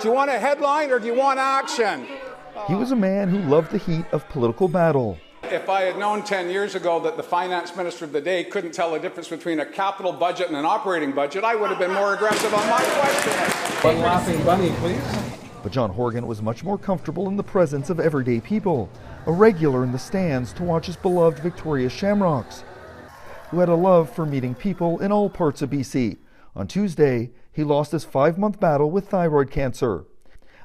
Do you want a headline or do you want action? He was a man who loved the heat of political battle. If I had known 10 years ago that the finance minister of the day couldn't tell the difference between a capital budget and an operating budget, I would have been more aggressive on my question. One laughing bunny, please. But John Horgan was much more comfortable in the presence of everyday people, a regular in the stands to watch his beloved Victoria Shamrocks, who had a love for meeting people in all parts of BC. On Tuesday, he lost his 5-month battle with thyroid cancer,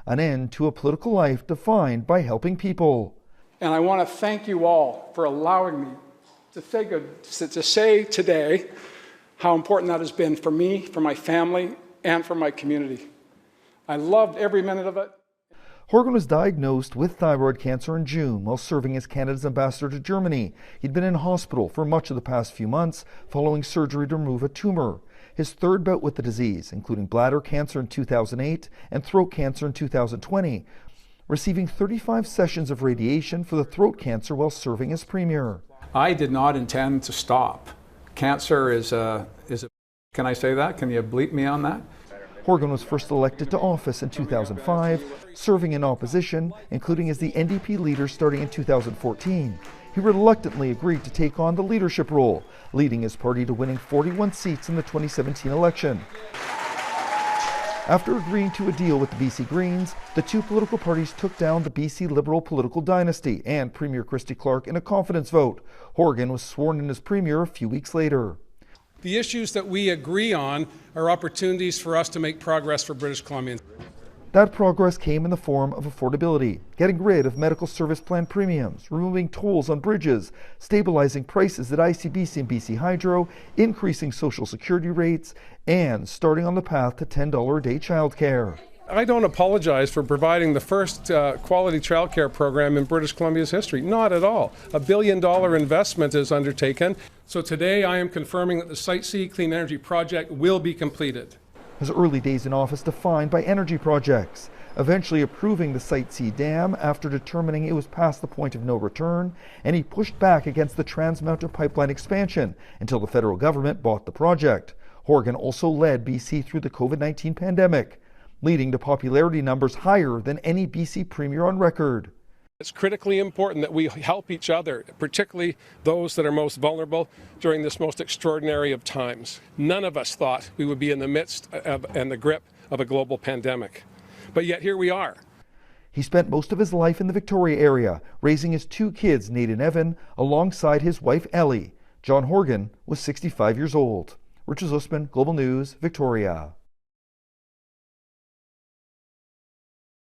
an end to a political life defined by helping people. And I want to thank you all for allowing me to say today how important that has been for me, for my family, and for my community. I loved every minute of it. Horgan was diagnosed with thyroid cancer in June while serving as Canada's ambassador to Germany. He'd been in hospital for much of the past few months following surgery to remove a tumor. His third bout with the disease, including bladder cancer in 2008 and throat cancer in 2020, receiving 35 sessions of radiation for the throat cancer while serving as premier. I did not intend to stop. Cancer is a, can I say that? Can you bleep me on that? Horgan was first elected to office in 2005, serving in opposition, including as the NDP leader starting in 2014. He reluctantly agreed to take on the leadership role, leading his party to winning 41 seats in the 2017 election. After agreeing to a deal with the BC Greens, the two political parties took down the BC Liberal political dynasty and Premier Christy Clark in a confidence vote. Horgan was sworn in as premier a few weeks later. The issues that we agree on are opportunities for us to make progress for British Columbians. That progress came in the form of affordability, getting rid of medical service plan premiums, removing tolls on bridges, stabilizing prices at ICBC and BC Hydro, increasing social security rates, and starting on the path to $10 a day childcare. I don't apologize for providing the first quality childcare program in British Columbia's history. Not at all. $1 billion investment is undertaken. So today I am confirming that the Site C Clean Energy Project will be completed. His early days in office defined by energy projects, eventually approving the Site C dam after determining it was past the point of no return, and he pushed back against the Trans Mountain Pipeline expansion until the federal government bought the project. Horgan also led BC through the COVID-19 pandemic, leading to popularity numbers higher than any BC premier on record. It's critically important that we help each other, particularly those that are most vulnerable during this most extraordinary of times. None of us thought we would be in the midst of and the grip of a global pandemic, but yet here we are. He spent most of his life in the Victoria area, raising his 2 kids, Nate and Evan, alongside his wife, Ellie. John Horgan was 65 years old. Richard Zussman, Global News, Victoria.